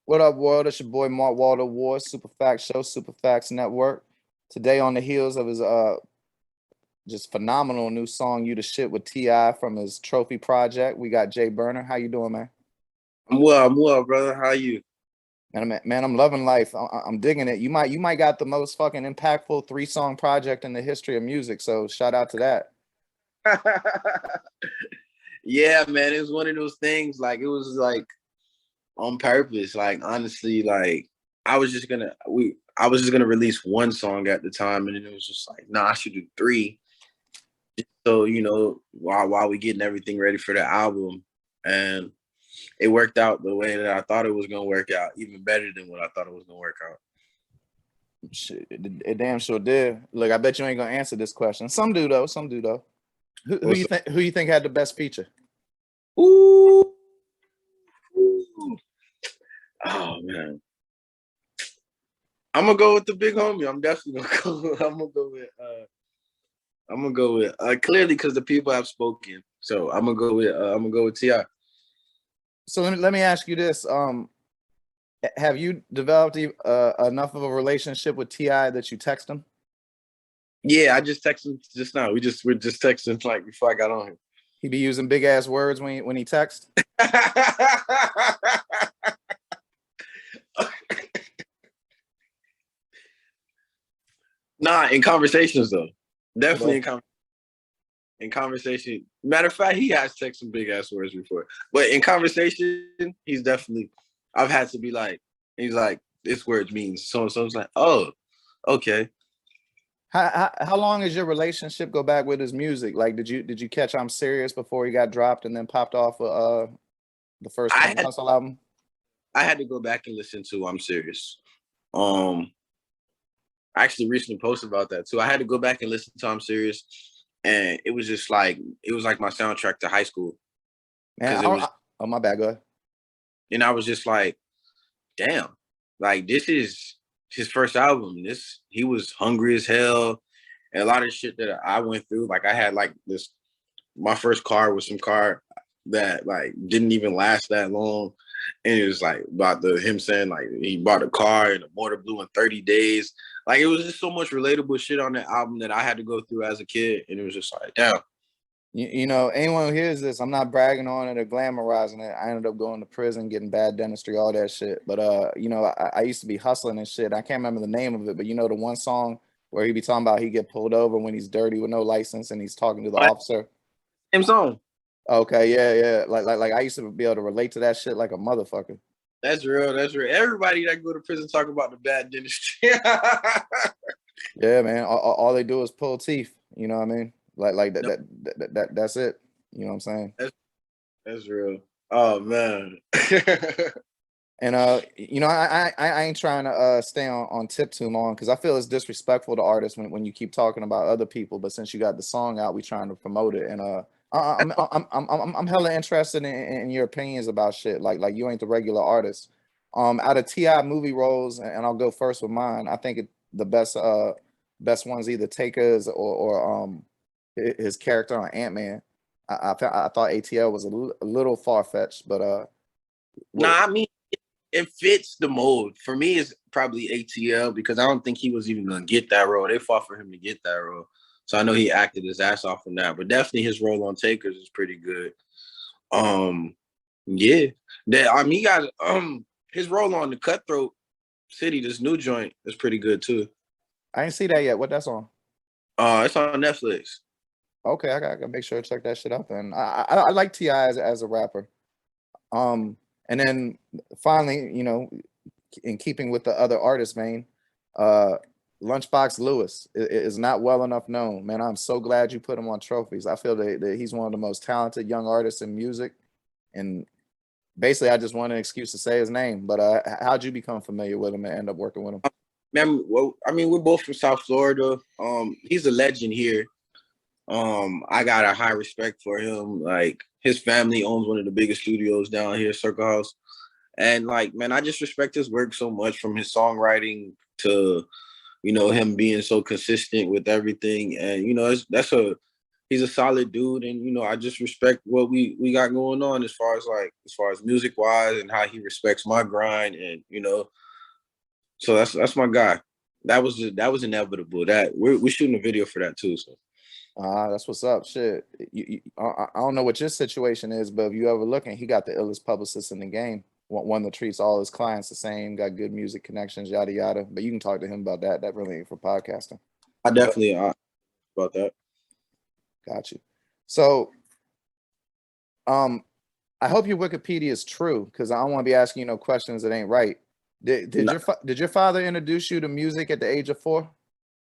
What up, world? It's your boy Mark Walter Ward, Super Facts Show, Super Facts Network. Today, on the heels of his just phenomenal new song "You the Shit" with Ti from his Trophy project, we got Jay Burner. How you doing, man? I'm well, brother. How you? Man, I'm loving life. I'm digging it. You might got the most fucking impactful three-song project in the history of music. So shout out to that. Yeah, man. It was one of those things. Like it was like on purpose. Like honestly, like I was just gonna release one song at the time, and then it was just like, nah, I should do three. So while we getting everything ready for the album, and it worked out the way that I thought it was gonna work out, even better than what I thought it was gonna work out. Shit, it damn sure did. Look, I bet you ain't gonna answer this question. Some do though. Some do though. Who What's you up? think? Who you think had the best feature? Ooh, ooh. Oh man. I'm gonna go with the big homie. I'm definitely gonna go. I'm gonna go with. Clearly because the people have spoken. So I'm gonna go with Ti. So let me ask you this. Have you developed enough of a relationship with Ti that you text him? Yeah, I just texted him just now. We're just texting like before I got on He be using big ass words when he text. here. Nah, in conversations though, definitely Okay. in conversation. Matter of fact, he has texted some big ass words before, but in conversation, he's definitely. I've had to be like, he's like, this word means so and so. It's like, oh, okay. How long is your relationship go back with his music? Like, did you catch I'm Serious before he got dropped and then popped off the first I Tony had Hustle album? I had to go back and listen to I'm Serious. Um, I actually recently posted about that too. I had to go back and listen to I'm Serious, and it was just like it was like my soundtrack to high school Man, because it was, oh my bad, go ahead. and I was just like, damn, like this is his first album. This he was hungry as hell, and a lot of shit that I went through. Like I had like this, my first car was some car that like didn't even last that long. And it was like about him saying like he bought a car and the motor blew in 30 days. Like it was just so much relatable shit on that album that I had to go through as a kid. And it was just like, damn. You know, anyone who hears this, I'm not bragging on it or glamorizing it. I ended up going to prison, getting bad dentistry, all that shit. But I used to be hustling and shit. I can't remember the name of it, but you know the one song where he be talking about he get pulled over when he's dirty with no license and he's talking to the officer. Same song. Okay, yeah, yeah. Like I used to be able to relate to that shit like a motherfucker. That's real. That's real. Everybody that go to prison talk about the bad dentistry. Yeah, man. All they do is pull teeth. You know what I mean? Like that No, that's it. You know what I'm saying? that's, that's real. Oh man. And I ain't trying to stay on tip too long because I feel it's disrespectful to artists when you keep talking about other people. But since you got the song out, we trying to promote it. And I'm hella interested in your opinions about shit. Like you ain't the regular artist. Out of Ti movie roles, and I'll go first with mine. I think the best ones either Takers or his character on Ant-Man. I thought ATL was a little far fetched, but what. Nah, I mean it fits the mold. For me, it's probably ATL because I don't think he was even gonna get that role. They fought for him to get that role. So I know he acted his ass off in that, but definitely his role on Takers is pretty good. Um, yeah, that I mean, he got his role on the Cutthroat City, this new joint, is pretty good too. I ain't see that yet. What that's on? It's on Netflix. Okay, I gotta make sure to check that shit out. Then I like Ti as a rapper. And then finally, in keeping with the other artist vein, uh, Lunchbox Lewis is not well enough known. Man, I'm so glad you put him on trophies. I feel that he's one of the most talented young artists in music, and basically, I just want an excuse to say his name. But how'd you become familiar with him and end up working with him? Man, well, I mean, we're both from South Florida. He's a legend here. I got a high respect for him. Like his family owns one of the biggest studios down here, Circle House. And like, man, I just respect his work so much from his songwriting to, him being so consistent with everything. And, he's a solid dude, and you know, I just respect what we got going on as far as music wise and how he respects my grind, and you know, so that's my guy. That was inevitable. That we're shooting a video for that too. So That's what's up. Shit, I don't know what your situation is, but if you ever looking, he got the illest publicist in the game. One that treats all his clients the same, got good music connections, yada yada. But you can talk to him about that. That really ain't for podcasting. I definitely about that. Got you. So, I hope your Wikipedia is true, because I don't want to be asking you no questions that ain't right. Did your father introduce you to music at the age of 4?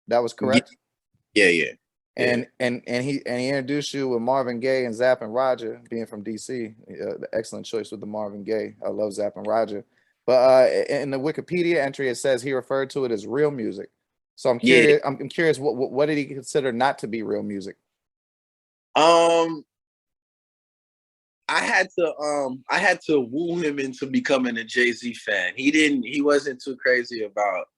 That was correct. Yeah. And he introduced you with Marvin Gaye and Zapp and Roger, being from DC. The excellent choice with the Marvin Gaye. I love Zapp and Roger. But in the Wikipedia entry, it says he referred to it as real music. So I'm curious. Yeah. I'm curious. What did he consider not to be real music? I had to woo him into becoming a Jay-Z fan. He wasn't too crazy about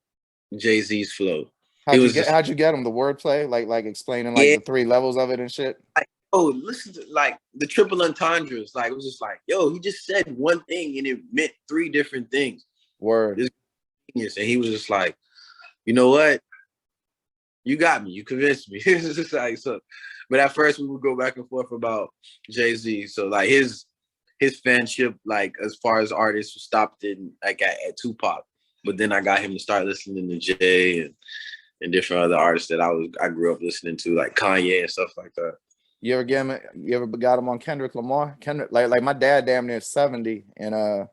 Jay-Z's flow. How'd you get him? The wordplay, like explaining like the 3 levels of it and shit. Like, oh, listen to like the triple entendres. Like it was just like, yo, he just said one thing and it meant 3 different things. Word. This genius. And he was just like, you know what? You got me. You convinced me. It's just like so. But at first we would go back and forth about Jay-Z. So like his fanship, like as far as artists, stopped in like at Tupac. But then I got him to start listening to Jay and different other artists that I grew up listening to, like Kanye and stuff like that. You ever got him on Kendrick Lamar? Kendrick, like my dad damn near 70, and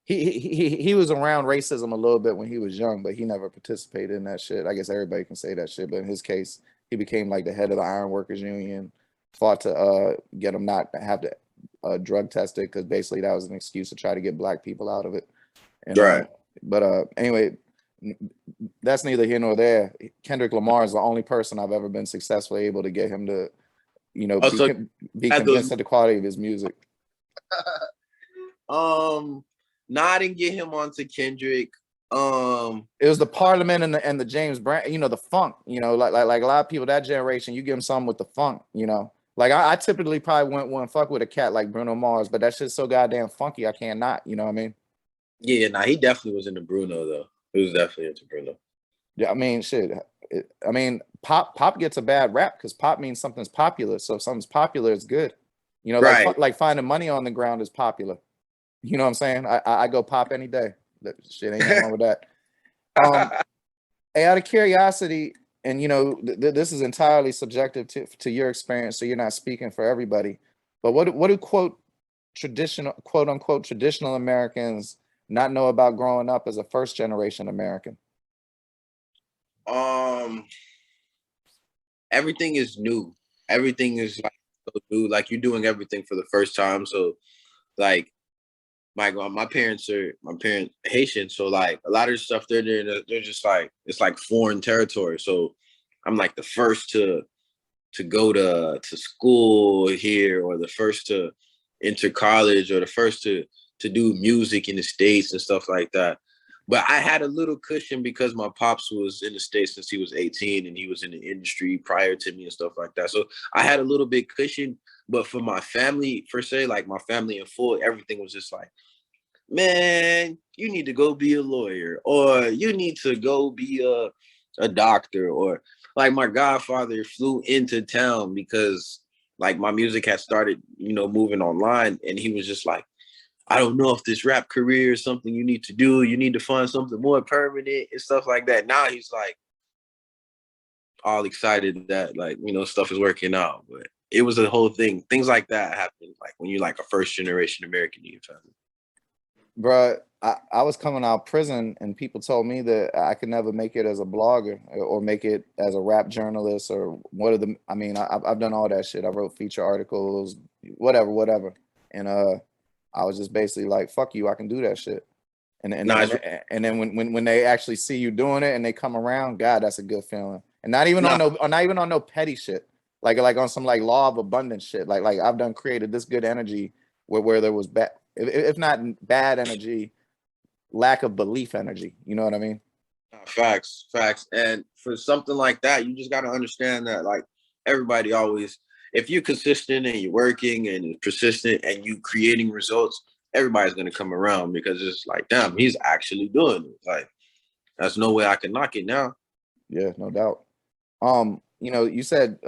he was around racism a little bit when he was young, but he never participated in that shit. I guess everybody can say that shit, but in his case, he became like the head of the Iron Workers Union, fought to get him not to have to drug tested, because basically that was an excuse to try to get black people out of it. And, right. But anyway, that's neither here nor there. Kendrick Lamar is the only person I've ever been successfully able to get him to, you know, be convinced of the quality of his music. No, I didn't get him onto Kendrick. It was the Parliament and the James Brown, you know, the funk, you know, like a lot of people that generation, you give them something with the funk, you know. Like I typically probably wouldn't fuck with a cat like Bruno Mars, but that shit's so goddamn funky, I can't not, you know what I mean? Yeah, he definitely was into Bruno though. He was definitely into Bruno. Yeah, I mean, shit. Pop gets a bad rap because pop means something's popular. So if something's popular, it's good. You know, right. like finding money on the ground is popular. You know what I'm saying? I go pop any day. That shit ain't nothing wrong with that. Hey, out of curiosity, and you know, this is entirely subjective to your experience, so you're not speaking for everybody. But what do quote unquote traditional Americans not know about growing up as a first generation American? Everything is new. Everything is like so new. Like you're doing everything for the first time. So like my parents Haitian. So like a lot of stuff they're just like, it's like foreign territory. So I'm like the first to go to school here, or the first to enter college, or the first to do music in the States and stuff like that. But I had a little cushion because my pops was in the States since he was 18, and he was in the industry prior to me and stuff like that. So I had a little bit cushion, but for my family, per se, like my family in full, everything was just like, man, you need to go be a lawyer, or you need to go be a doctor, or like my godfather flew into town because like my music had started, you know, moving online, and he was just like, I don't know if this rap career is something you need to do. You need to find something more permanent and stuff like that. Now he's like all excited that like, you know, stuff is working out. But it was a whole thing. Things like that happen like when you're like a first generation American in your family. Bruh, I was coming out of prison and people told me that I could never make it as a blogger or make it as a rap journalist or I've done all that shit. I wrote feature articles, whatever. And I was just basically like, fuck you, I can do that shit. And then when they actually see you doing it and they come around, God, that's a good feeling. And not even on no petty shit. Like on some like law of abundance shit. Like I've created this good energy where there was if not bad energy, lack of belief energy. You know what I mean? Facts, facts. And for something like that, you just got to understand that, like, everybody always, if you're consistent and you're working and you're persistent and you creating results, everybody's going to come around because it's like, damn, he's actually doing it. Like, there's no way I can knock it now. Yeah, no doubt. You know, you said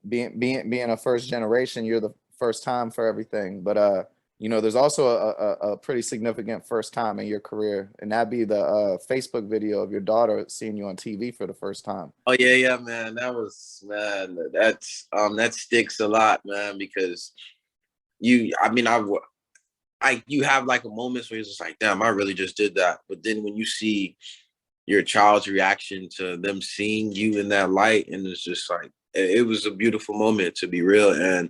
being a first generation, you're the first time for everything, but you know, there's also a pretty significant first time in your career, and that'd be the Facebook video of your daughter seeing you on TV for the first time. Oh yeah, yeah, man. That was, man. That sticks a lot, man, because I mean, you have like a moments where it's just like, damn, I really just did that. But then when you see your child's reaction to them seeing you in that light, and it's just like, it was a beautiful moment, to be real. And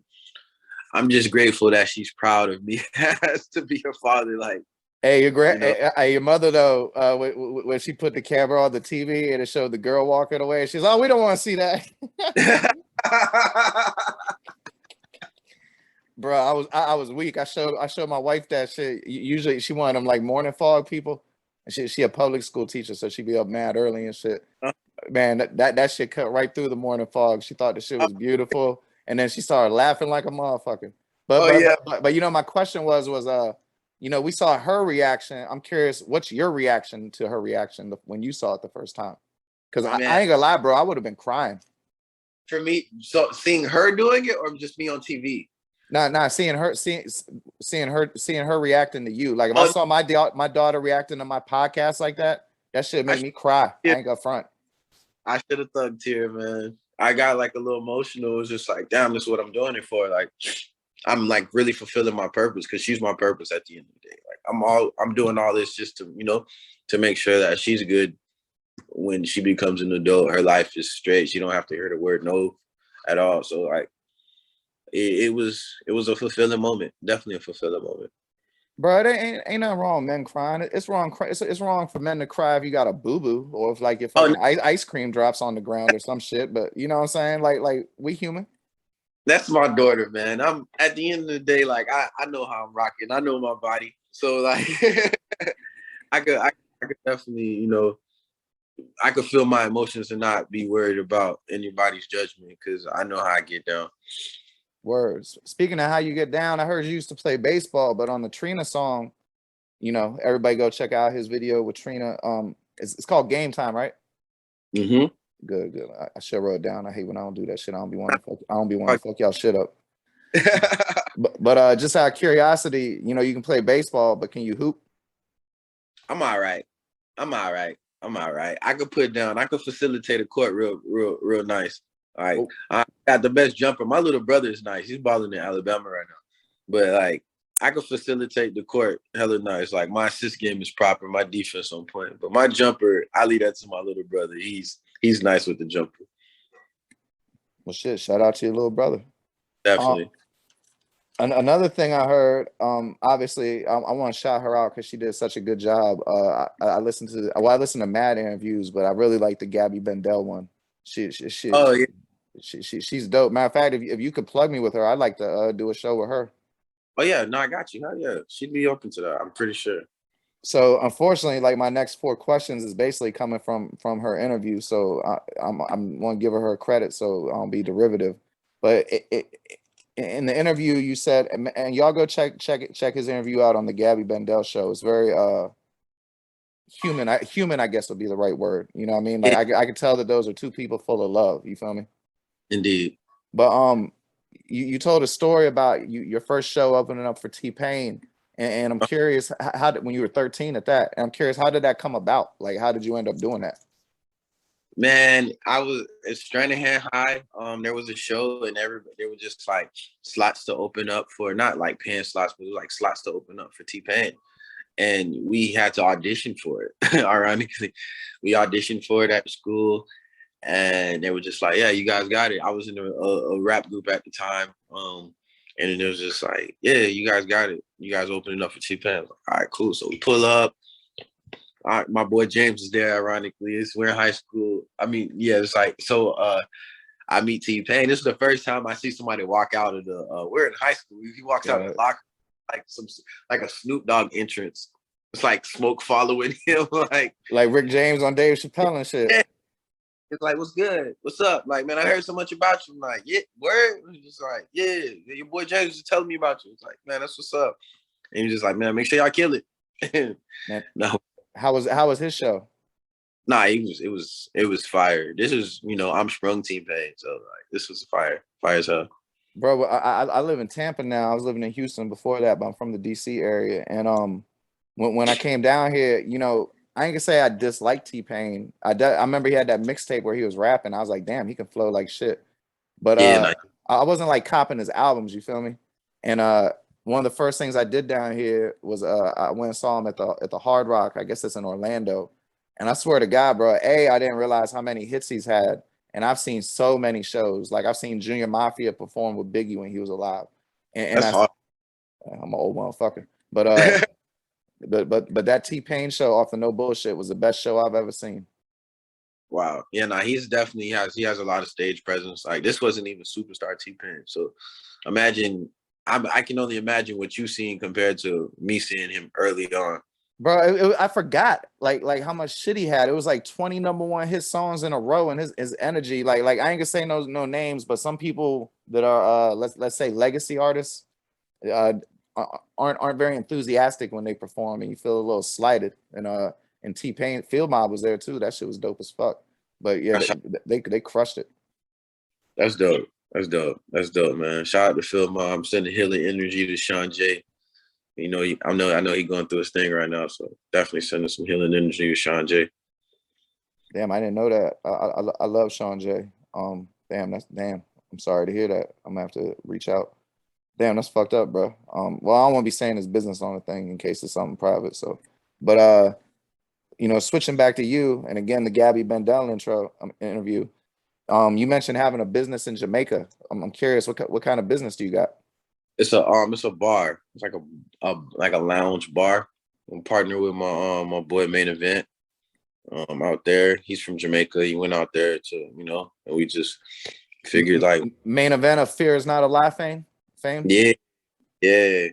I'm just grateful that she's proud of me as to be her father. Like, Hey, you know. your mother though, when she put the camera on the TV and it showed the girl walking away, she's, oh, we don't want to see that. Bro, I was weak. I showed my wife that shit. Usually she one of them like morning fog people. And she a public school teacher, so she be up mad early and shit. Man, that shit cut right through the morning fog. She thought the shit was beautiful, and then she started laughing like a motherfucker. Oh yeah. But you know, my question was you know, we saw her reaction. I'm curious, what's your reaction to her reaction when you saw it the first time? Because I ain't gonna lie, bro, I would have been crying. For me, so seeing her doing it, or just me on TV? Nah, seeing her reacting to you. Like if I saw my daughter reacting to my podcast like that, that shit made me cry. I ain't gonna front. I should have thugged here, man. I got like a little emotional. It was just like, damn, this is what I'm doing it for. Like, I'm like really fulfilling my purpose, because she's my purpose at the end of the day. Like, I'm doing all this just to, you know, to make sure that she's good when she becomes an adult. Her life is straight. She don't have to hear the word no at all. So like, it was a fulfilling moment. Definitely a fulfilling moment. Bro, it ain't nothing wrong, men crying. It's wrong. It's wrong for men to cry if you got a boo boo, or if like if ice cream drops on the ground or some shit. But you know what I'm saying? Like we human. That's my daughter, man. I'm at the end of the day, like I know how I'm rocking. I know my body, so like I could definitely, you know, I could feel my emotions and not be worried about anybody's judgment, because I know how I get down. Words. Speaking of how you get down, I heard you used to play baseball, but on the Trina song, you know, everybody go check out his video with Trina. It's called Game Time, right? Mm-hmm. Good. I should wrote it down. I hate when I don't do that shit. I don't be wanting to fuck y'all shit up. but just out of curiosity, you know, you can play baseball, but can you hoop? I'm all right. I could put down. I could facilitate a court real nice. All right. I got the best jumper. My little brother is nice. He's balling in Alabama right now. But like, I could facilitate the court hella nice. Like, my assist game is proper, my defense on point. But my jumper, I leave that to my little brother. He's nice with the jumper. Well, shit. Shout out to your little brother. Definitely. Another thing I heard, obviously, I want to shout her out because she did such a good job. I listened to mad interviews, but I really like the Gabby Bendel one. She's dope. Matter of fact, if you could plug me with her, I'd like to do a show with her. Oh yeah, no, I got you. Hell yeah, she'd be open to that. I'm pretty sure. So unfortunately, like my next 4 questions is basically coming from her interview. So I'm going to give her credit, so I don't be derivative. But in the interview, you said, and y'all go check his interview out on the Gabby Bendel show. It's very human. I guess would be the right word. You know what I mean? Like I can tell that those are 2 people full of love. You feel me? Indeed. But you told a story about your first show opening up for T-Pain, and I'm curious how did, when you were 13 at that, and I'm curious, how did that come about? Like, how did you end up doing that? Man, it's Stranahan High. There was a show, and there were just like slots to open up for, not like paying slots, but like slots to open up for T-Pain. And we had to audition for it. Ironically, we auditioned for it at school, and they were just like, yeah, you guys got it. I was in a rap group at the time. And it was just like, yeah, you guys got it. You guys opening up for T-Pain. Like, all right, cool. So we pull up. My boy James is there, ironically. We're in high school. I mean, yeah, it's like, so I meet T-Pain. This is the first time I see somebody walk out of we're in high school. He walks out of the locker, like a Snoop Dogg entrance. It's like smoke following him, like Rick James on Dave Chappelle and shit. yeah. It's like, what's good? What's up? Like, man, I heard so much about you. I'm like, yeah, word. He's just like, yeah, your boy James was just telling me about you. It's like, man, that's what's up. And he's just like, man, make sure y'all kill it. Man, no, how was his show? nah, it was fire. This is, I'm Sprung Team Pain, so like, this was fire as hell. Bro, I live in Tampa now. I was living in Houston before that, but I'm from the DC area. And when I came down here, I ain't gonna say I disliked T-Pain. I remember he had that mixtape where he was rapping. I was like, damn, he can flow like shit. But Yeah, nice. I wasn't like copping his albums, you feel me? And one of the first things I did down here was I went and saw him at the Hard Rock. I guess it's in Orlando. And I swear to God, bro, I didn't realize how many hits he's had. And I've seen so many shows. Like I've seen Junior Mafia perform with Biggie when he was alive. And That's hard. I'm an old motherfucker. But but that T-Pain show off the No Bullshit was the best show I've ever seen. Wow. Yeah, nah, he's definitely he has a lot of stage presence. Like this wasn't even superstar T-Pain. So imagine I can only imagine what you've seen compared to me seeing him early on. Bro, I forgot like how much shit he had. It was like 20 #1 hit songs in a row, and his energy, like I ain't gonna say no names, but some people that are let's say legacy artists aren't very enthusiastic when they perform, and you feel a little slighted. And T-Pain, Field Mob was there too. That shit was dope as fuck. But yeah, they crushed it. That's dope. That's dope, man. Shout out to Phil Mob. I'm sending healing energy to Sean J. I know he's going through his thing right now, so definitely sending some healing energy to Sean J. Damn, I didn't know that. I love Sean J. Damn. I'm sorry to hear that. I'm gonna have to reach out. Damn, that's fucked up, bro. Well, I don't want to be saying his business on the thing in case it's something private. So, but switching back to you, and again the Gabby Bendel interview. You mentioned having a business in Jamaica. I'm curious, what kind of business do you got? It's a bar. It's like a lounge bar. I'm partnered with my boy Main Event out there. He's from Jamaica. He went out there to, and we just figured like Main Event of Fear Is Not a Lie fame. Yeah.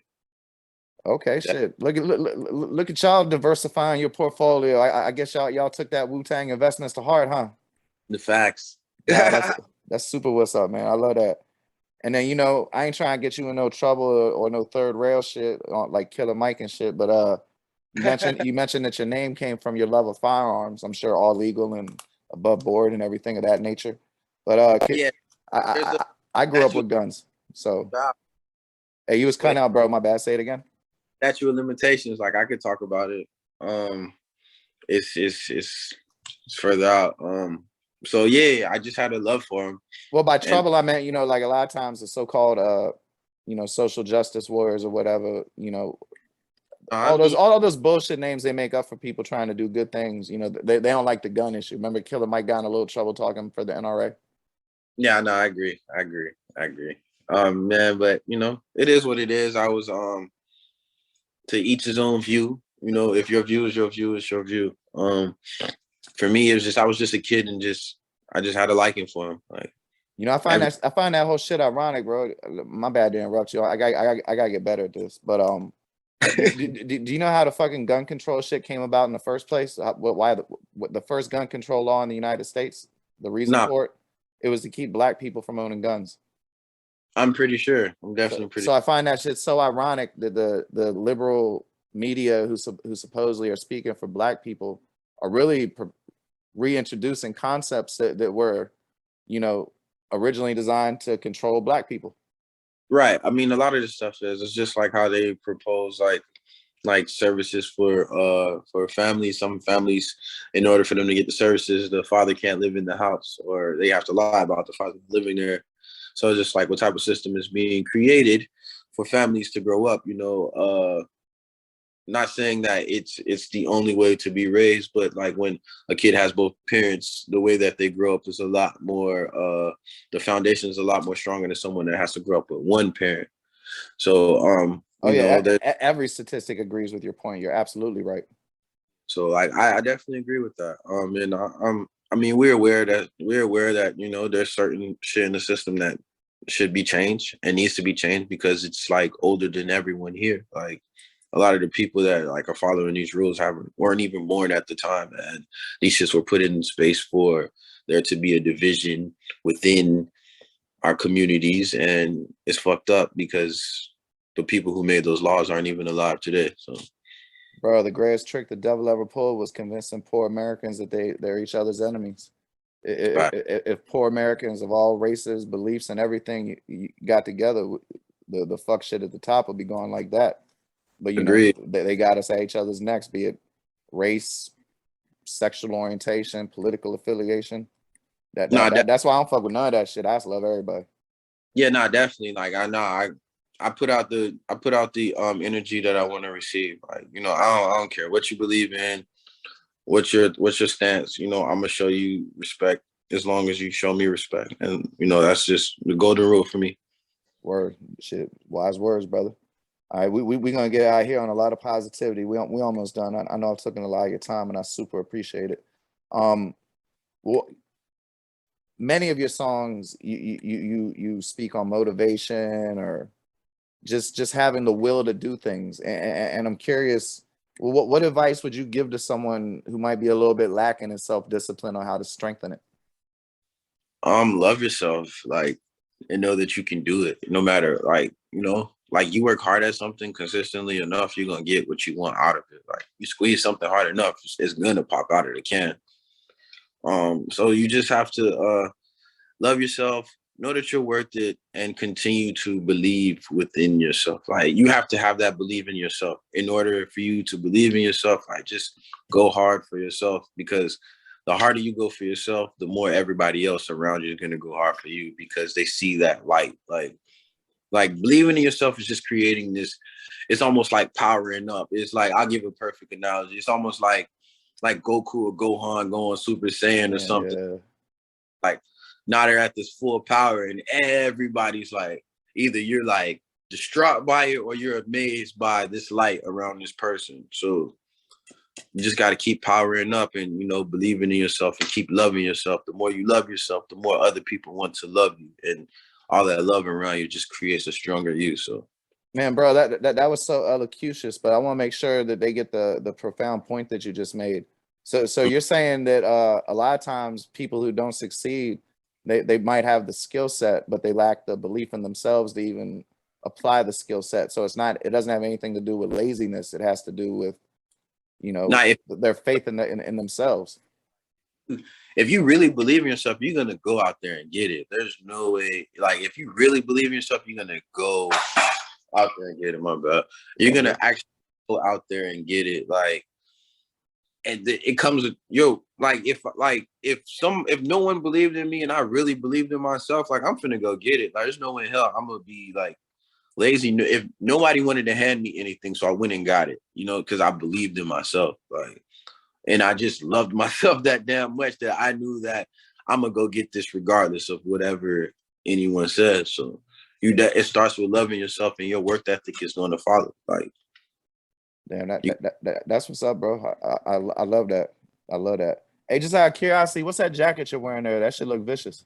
Okay, shit. Look at y'all diversifying your portfolio. I guess y'all took that Wu-Tang investments to heart, huh? The facts. Yeah, that's super what's up, man. I love that. And then I ain't trying to get you in no trouble or no third rail shit like Killer Mike and shit. But you mentioned that your name came from your love of firearms. I'm sure all legal and above board and everything of that nature. But yeah, I grew up with guns. So hey, you was cutting out, bro. My bad. Say it again. Statute of limitations. Like I could talk about it. It's further out. So yeah, I just had a love for him. Well, by trouble, I meant, like a lot of times the so-called, social justice warriors or whatever, all those bullshit names they make up for people trying to do good things. They don't like the gun issue. Remember, Killer Mike got in a little trouble talking for the NRA. Yeah, no, I agree. Man, but it is what it is. I was to each his own view. If your view is your view, it's your view. For me, it was I was just a kid and I just had a liking for him. Like, I find that whole shit ironic, bro. My bad to interrupt you. I gotta get better at this. But do you know how the fucking gun control shit came about in the first place? Why the first gun control law in the United States? The reason for it was to keep black people from owning guns. I'm pretty sure. I'm definitely pretty. So I find that shit so ironic that the liberal media who supposedly are speaking for black people are really reintroducing concepts that were, originally designed to control black people. Right. I mean, a lot of this stuff it's just like how they propose like services for families. Some families, in order for them to get the services, the father can't live in the house, or they have to lie about the father living there. So it's just like what type of system is being created for families to grow up, not saying that it's the only way to be raised, but like when a kid has both parents, the way that they grow up is a lot more, the foundation is a lot more stronger than someone that has to grow up with one parent. So, every statistic agrees with your point. You're absolutely right. So like, I definitely agree with that. And I mean, we're aware that, there's certain shit in the system that should be changed and needs to be changed because it's like older than everyone here. Like, a lot of the people that like are following these rules weren't even born at the time, and these shits were put in space for there to be a division within our communities, and it's fucked up because the people who made those laws aren't even alive today. So, Bro, the greatest trick the devil ever pulled was convincing poor Americans that they're each other's enemies. If poor Americans of all races, beliefs, and everything you got together, the fuck shit at the top would be going like that. But you know, agreed. they got us at each other's necks, be it race, sexual orientation, political affiliation. Nah, That's why I don't fuck with none of that shit. I just love everybody. yeah, nah, definitely. Like I put out the energy that I want to receive. Like, you know, I don't care what you believe in, what's your stance. You know, I'm gonna show you respect as long as you show me respect, and you know that's just the golden rule for me. Word, shit, wise words, brother. All right, we gonna get out here on a lot of positivity. We almost done. I know I've taken a lot of your time, and I super appreciate it. Well, many of your songs, you speak on motivation or just having the will to do things, and I'm curious, what advice would you give to someone who might be a little bit lacking in self-discipline on how to strengthen it? Love yourself, like, and know that you can do it, no matter, like, you know, like you work hard at something consistently enough, you're gonna get what you want out of it. Like you squeeze something hard enough, it's gonna pop out of the can. So you just have to love yourself, know that you're worth it, and continue to believe within yourself. Like you have to have that belief in yourself. In order for you to believe in yourself, like just go hard for yourself, because the harder you go for yourself, the more everybody else around you is gonna go hard for you because they see that light. Like believing in yourself is just creating this, it's almost like powering up. It's like, I'll give a perfect analogy. It's almost like Goku or Gohan going Super Saiyan or something. Yeah. Like now they're at this full power and everybody's like, either you're like distraught by it or you're amazed by this light around this person. So you just got to keep powering up and, you know, believing in yourself and keep loving yourself. The more you love yourself, the more other people want to love you, and all that love around you just creates a stronger you. So, Man, bro, that was so elocucious, but I want to make sure that they get the profound point that you just made. So you're saying that a lot of times people who don't succeed, they might have the skill set, but they lack the belief in themselves to even apply the skill set. So it doesn't have anything to do with laziness. It has to do with, you know, now their faith in themselves. if you really believe in yourself, you're gonna go out there and get it. There's no way. Like if you really believe in yourself, you're gonna go out there and get it. My bad. You're gonna actually go out there and get it. Like, and it comes with like if no one believed in me and I really believed in myself, like I'm finna go get it. Like there's no way in hell I'm gonna be like lazy if nobody wanted to hand me anything, so I went and got it. You know, because I believed in myself. Like, and I just loved myself that damn much that I knew that I'm gonna go get this regardless of whatever anyone says. So it starts with loving yourself, and your work ethic is going to follow. Like, Damn, that's what's up, bro. I love that. I love that. Hey, just out of curiosity, what's that jacket you're wearing there? That should look vicious.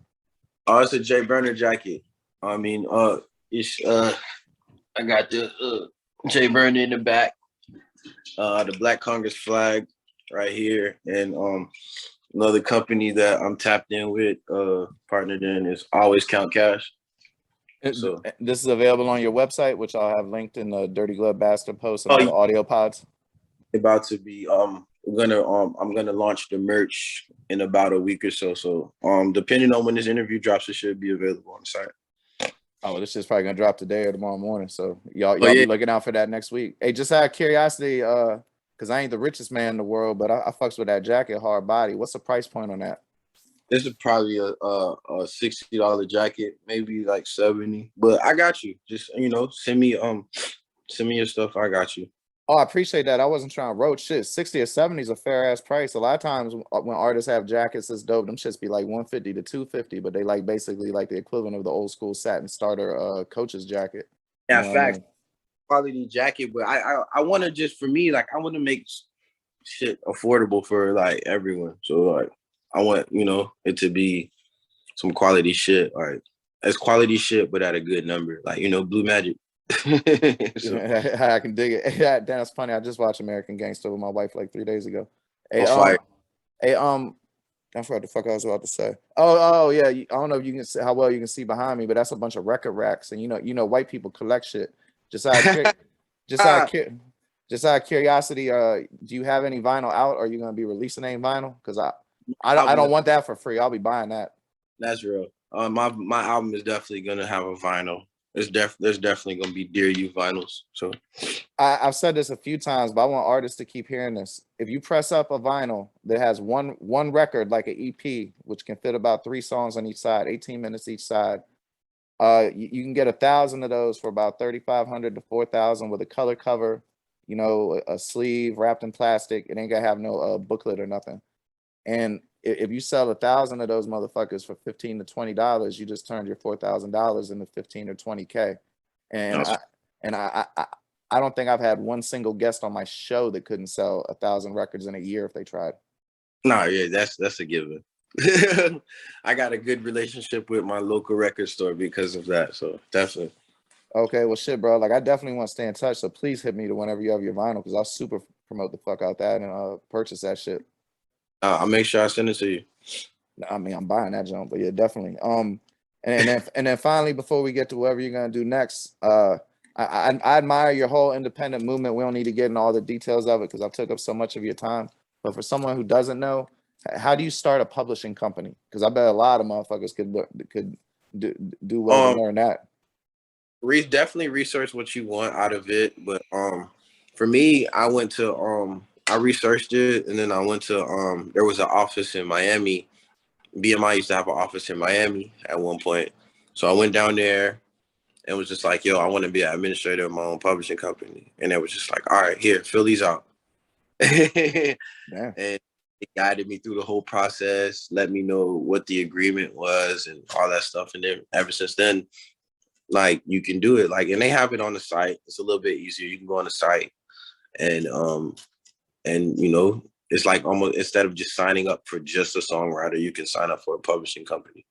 oh, it's a Jay Burner jacket. I mean, it's I got the Jay Burner in the back, the Black Congress flag right here, and another company that I'm tapped in with, partnered in, is Always Count Cash. So this is available on your website, which I'll have linked in the Dirty Glove Bastard post and all the audio pods. About to be I'm gonna launch the merch in about a week or so. So depending on when this interview drops, it should be available on the site. Oh, this is probably gonna drop today or tomorrow morning. So y'all be looking out for that next week. Hey, just out of curiosity, because I ain't the richest man in the world, but I fucks with that jacket, hard body. What's the price point on that? This is probably a $60 jacket, maybe like 70. But I got you. Just, you know, send me your stuff. I got you. Oh, I appreciate that. I wasn't trying to roach shit. 60 or 70 is a fair ass price. A lot of times when artists have jackets that's dope, them shits be like 150 to 250, but they like basically like the equivalent of the old school satin starter coach's jacket. Yeah, facts. Quality jacket, but I want to just, for me, like I want to make shit affordable for like everyone. So like I want, you know, it to be some quality shit. Like it's quality shit, but at a good number. Like, you know, Blue Magic. So, I can dig it. Yeah, that's funny. I just watched American Gangster with my wife like 3 days ago. Hey, on fire. hey, I forgot the fuck I was about to say. Oh, yeah. I don't know if you can see how well you can see behind me, but that's a bunch of record racks, and white people collect shit. Just out of just out of just out of curiosity, do you have any vinyl out? Are you gonna be releasing any vinyl? Because I don't want that for free. I'll be buying that. That's real. My album is definitely gonna have a vinyl. There's definitely gonna be Dear You vinyls. So I've said this a few times, but I want artists to keep hearing this. If you press up a vinyl that has one record, like an EP, which can fit about 3 songs on each side, 18 minutes each side, you can get 1,000 of those for about 3,500 to 4,000 with a color cover, a sleeve wrapped in plastic. It ain't gonna have no booklet or nothing. And if you sell 1,000 of those motherfuckers for $15 to $20, you just turned your $4,000 into 15 or 20K. And that's, I don't think I've had one single guest on my show that couldn't sell 1,000 records in a year if they tried. no, yeah, that's a given. I got a good relationship with my local record store because of that. So definitely. Okay, well, shit, bro. Like, I definitely want to stay in touch. So please hit me to whenever you have your vinyl, because I'll super promote the fuck out that and purchase that shit. I'll make sure I send it to you. I mean, I'm buying that jump, but yeah, definitely. And then finally, before we get to whatever you're gonna do next, I admire your whole independent movement. We don't need to get into all the details of it because I've took up so much of your time. But for someone who doesn't know, how do you start a publishing company? Because I bet a lot of motherfuckers could do well to learn that. Definitely research what you want out of it. But for me, I researched it, and then I went to there was an office in Miami. BMI used to have an office in Miami at one point. So I went down there and was just like, yo, I want to be an administrator of my own publishing company. And it was just like, all right, here, fill these out. Yeah. And it guided me through the whole process, let me know what the agreement was and all that stuff. And then ever since then, like, you can do it. Like, and they have it on the site. It's a little bit easier. You can go on the site and it's like almost instead of just signing up for just a songwriter, you can sign up for a publishing company.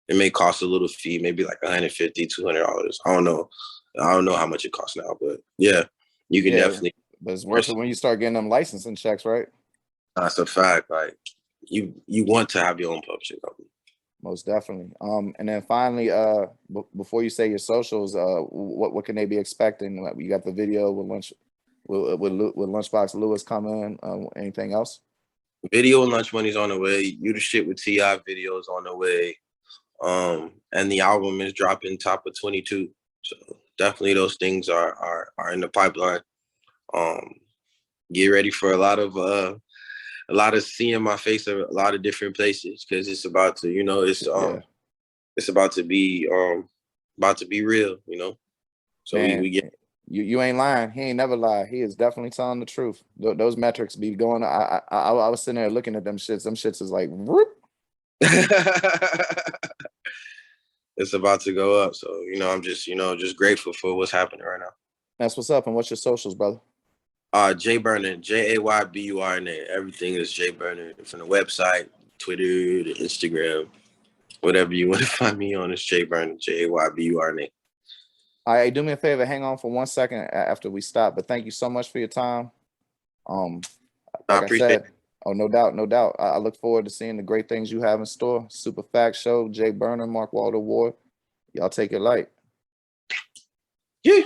It may cost a little fee, maybe like $150, $200. I don't know. I don't know how much it costs now, but yeah, you can definitely. But it's worth it when you start getting them licensing checks, right? That's a fact. Like you want to have your own publishing company. Most definitely. And then finally, before you say your socials, what can they be expecting? You got the video with Lunchbox Lewis coming. Anything else? Video and Lunch Money's on the way. You the Shit with T.I. videos on the way. And the album is dropping top of 22. So definitely those things are in the pipeline. Get ready for a lot of seeing my face at a lot of different places because it's about to, it's about to be real, So Man, we get you ain't lying. He ain't never lied. He is definitely telling the truth. Those metrics be going. I was sitting there looking at them shits. Them shits is like whoop. It's about to go up. So, I'm just, just grateful for what's happening right now. That's what's up. And what's your socials, brother? Jay Burna, JayBurna. Everything is Jay Burna from the website, Twitter, the Instagram, whatever you want to find me on is Jay Burna, JayBurna. All right, do me a favor, hang on for 1 second after we stop. But thank you so much for your time. Like I appreciate it. Oh, no doubt, no doubt. I look forward to seeing the great things you have in store. Super Fact Show, Jay Burna, Mark Walter Ward. Y'all take it light. Yeah.